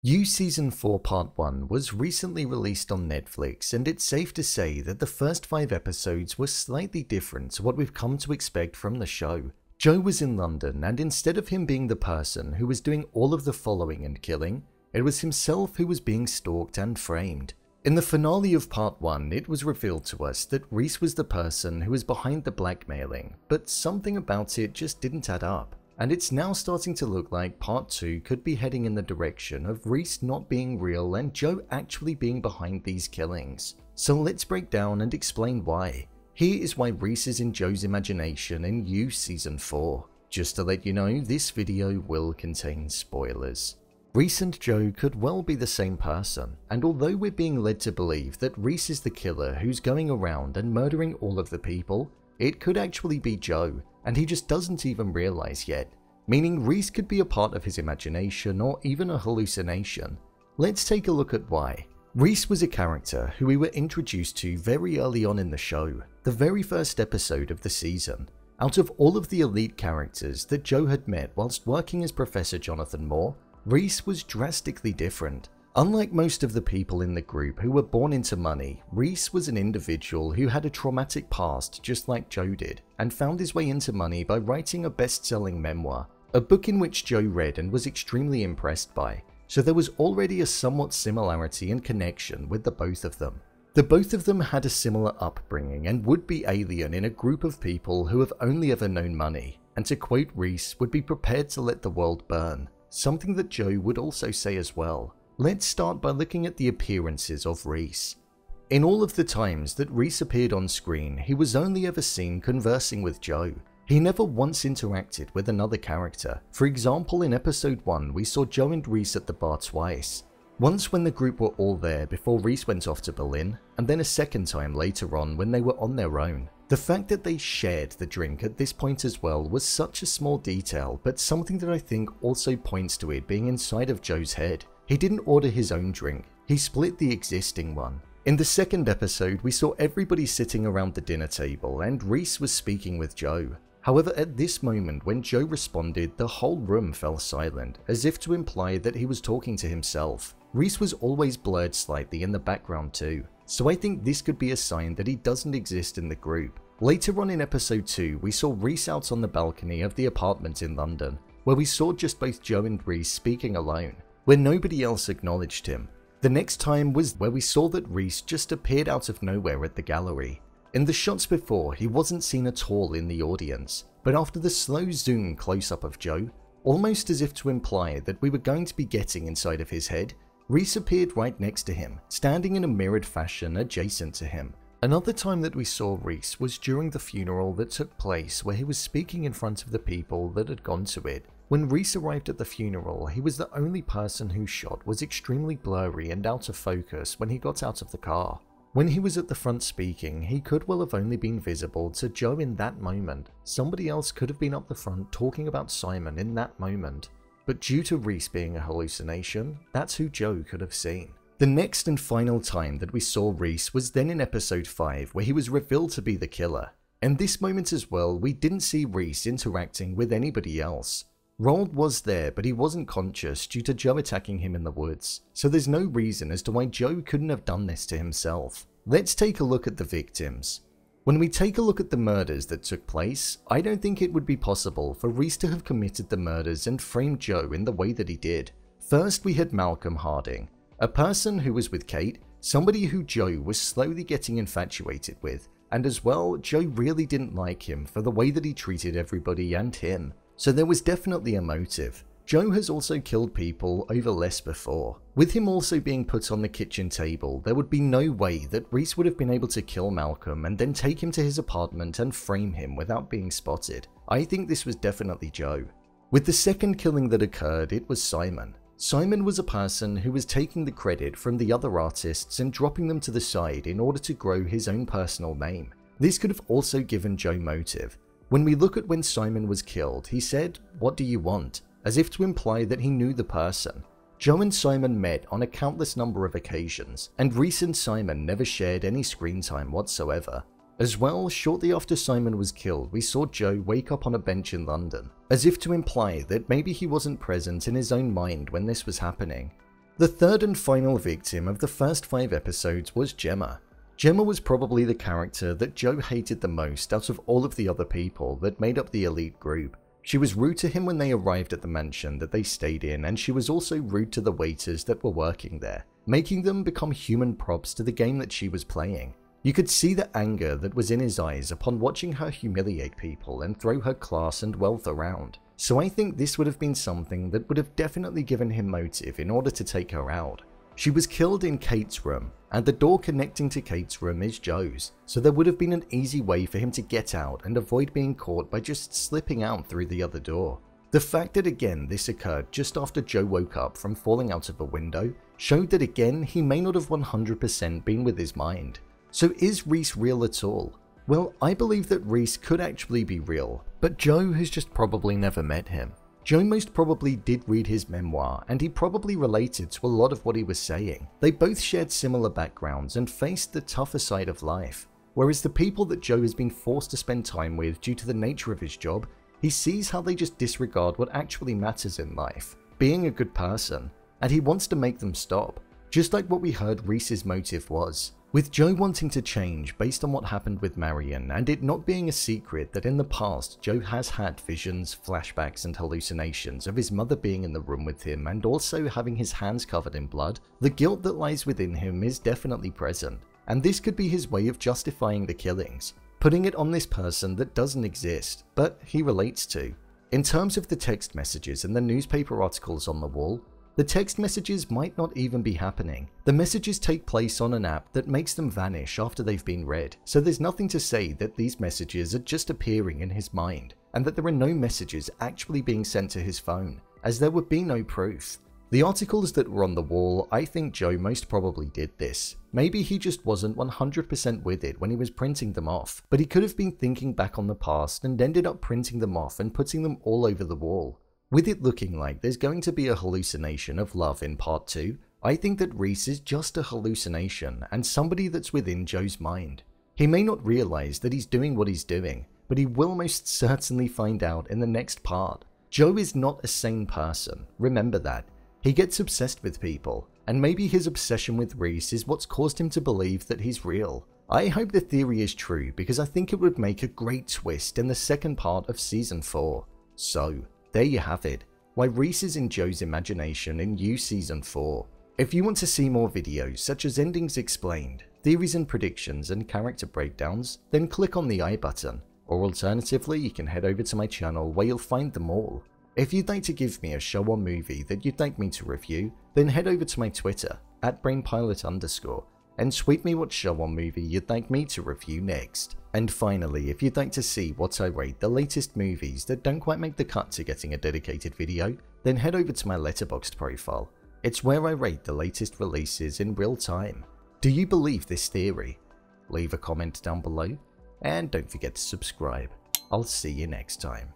You Season 4 Part 1 was recently released on Netflix, and it's safe to say that the first 5 episodes were slightly different to what we've come to expect from the show. Joe was in London, and instead of him being the person who was doing all of the following and killing, it was himself who was being stalked and framed. In the finale of Part 1, it was revealed to us that Rhys was the person who was behind the blackmailing, but something about it just didn't add up. And it's now starting to look like Part 2 could be heading in the direction of Rhys not being real and Joe actually being behind these killings. So let's break down and explain why. Here is why Rhys is in Joe's imagination in You Season 4. Just to let you know, this video will contain spoilers. Rhys and Joe could well be the same person, and although we're being led to believe that Rhys is the killer who's going around and murdering all of the people, it could actually be Joe, and he just doesn't even realize yet, meaning Rhys could be a part of his imagination or even a hallucination. Let's take a look at why. Rhys was a character who we were introduced to very early on in the show, the very first episode of the season. Out of all of the elite characters that Joe had met whilst working as Professor Jonathan Moore, Rhys was drastically different. Unlike most of the people in the group who were born into money, Rhys was an individual who had a traumatic past just like Joe did, and found his way into money by writing a best-selling memoir, a book in which Joe read and was extremely impressed by, so there was already a somewhat similarity and connection with the both of them. The both of them had a similar upbringing and would be alien in a group of people who have only ever known money, and to quote Rhys, would be prepared to let the world burn, something that Joe would also say as well. Let's start by looking at the appearances of Rhys. In all of the times that Rhys appeared on screen, he was only ever seen conversing with Joe. He never once interacted with another character. For example, in episode 1, we saw Joe and Rhys at the bar twice. Once when the group were all there before Rhys went off to Berlin, and then a second time later on when they were on their own. The fact that they shared the drink at this point as well was such a small detail, but something that I think also points to it being inside of Joe's head. He didn't order his own drink, he split the existing one. In the second episode, we saw everybody sitting around the dinner table and Rhys was speaking with Joe. However, at this moment when Joe responded, the whole room fell silent, as if to imply that he was talking to himself. Rhys was always blurred slightly in the background too, so I think this could be a sign that he doesn't exist in the group. Later on in episode 2, we saw Rhys out on the balcony of the apartment in London, where we saw just both Joe and Rhys speaking alone, where nobody else acknowledged him. The next time was where we saw that Rhys just appeared out of nowhere at the gallery. In the shots before, he wasn't seen at all in the audience, but after the slow zoom close-up of Joe, almost as if to imply that we were going to be getting inside of his head, Rhys appeared right next to him, standing in a mirrored fashion adjacent to him. Another time that we saw Rhys was during the funeral that took place, where he was speaking in front of the people that had gone to it. When Rhys arrived at the funeral, he was the only person whose shot was extremely blurry and out of focus when he got out of the car. When he was at the front speaking, he could well have only been visible to Joe in that moment. Somebody else could have been up the front talking about Simon in that moment. But due to Rhys being a hallucination, that's who Joe could have seen. The next and final time that we saw Rhys was then in episode 5, where he was revealed to be the killer. And this moment as well, we didn't see Rhys interacting with anybody else. Roald was there, but he wasn't conscious due to Joe attacking him in the woods, so there's no reason as to why Joe couldn't have done this to himself. Let's take a look at the victims. When we take a look at the murders that took place, I don't think it would be possible for Rhys to have committed the murders and framed Joe in the way that he did. First, we had Malcolm Harding, a person who was with Kate, somebody who Joe was slowly getting infatuated with, and as well, Joe really didn't like him for the way that he treated everybody and him. So there was definitely a motive. Joe has also killed people over less before. With him also being put on the kitchen table, there would be no way that Rhys would have been able to kill Malcolm and then take him to his apartment and frame him without being spotted. I think this was definitely Joe. With the second killing that occurred, it was Simon. Simon was a person who was taking the credit from the other artists and dropping them to the side in order to grow his own personal name. This could have also given Joe motive. When we look at when Simon was killed, he said, "What do you want?" as if to imply that he knew the person. Joe and Simon met on a countless number of occasions, and Rhys and Simon never shared any screen time whatsoever. As well, shortly after Simon was killed, we saw Joe wake up on a bench in London, as if to imply that maybe he wasn't present in his own mind when this was happening. The third and final victim of the first 5 episodes was Gemma. Gemma was probably the character that Joe hated the most out of all of the other people that made up the elite group. She was rude to him when they arrived at the mansion that they stayed in, and she was also rude to the waiters that were working there, making them become human props to the game that she was playing. You could see the anger that was in his eyes upon watching her humiliate people and throw her class and wealth around. So I think this would have been something that would have definitely given him motive in order to take her out. She was killed in Kate's room, and the door connecting to Kate's room is Joe's, so there would have been an easy way for him to get out and avoid being caught by just slipping out through the other door. The fact that again this occurred just after Joe woke up from falling out of a window showed that again he may not have 100% been with his mind. So is Rhys real at all? Well, I believe that Rhys could actually be real, but Joe has just probably never met him. Joe most probably did read his memoir, and he probably related to a lot of what he was saying. They both shared similar backgrounds and faced the tougher side of life, whereas the people that Joe has been forced to spend time with due to the nature of his job, he sees how they just disregard what actually matters in life, being a good person, and he wants to make them stop, just like what we heard Rhys's motive was. With Joe wanting to change based on what happened with Marianne, and it not being a secret that in the past Joe has had visions, flashbacks and hallucinations of his mother being in the room with him and also having his hands covered in blood, the guilt that lies within him is definitely present, and this could be his way of justifying the killings, putting it on this person that doesn't exist, but he relates to. In terms of the text messages and the newspaper articles on the wall, the text messages might not even be happening. The messages take place on an app that makes them vanish after they've been read, so there's nothing to say that these messages are just appearing in his mind, and that there are no messages actually being sent to his phone, as there would be no proof. The articles that were on the wall, I think Joe most probably did this. Maybe he just wasn't 100% with it when he was printing them off, but he could have been thinking back on the past and ended up printing them off and putting them all over the wall. With it looking like there's going to be a hallucination of love in part 2, I think that Rhys is just a hallucination and somebody that's within Joe's mind. He may not realize that he's doing what he's doing, but he will most certainly find out in the next part. Joe is not a sane person, remember that. He gets obsessed with people, and maybe his obsession with Rhys is what's caused him to believe that he's real. I hope the theory is true because I think it would make a great twist in the second part of season 4. So, there you have it, why Rhys is in Joe's imagination in You Season 4. If you want to see more videos such as endings explained, theories and predictions and character breakdowns, then click on the I button, or alternatively you can head over to my channel where you'll find them all. If you'd like to give me a show or movie that you'd like me to review, then head over to my Twitter, @brainpilot_, and tweet me what show or movie you'd like me to review next. And finally, if you'd like to see what I rate the latest movies that don't quite make the cut to getting a dedicated video, then head over to my Letterboxd profile. It's where I rate the latest releases in real time. Do you believe this theory? Leave a comment down below, and don't forget to subscribe. I'll see you next time.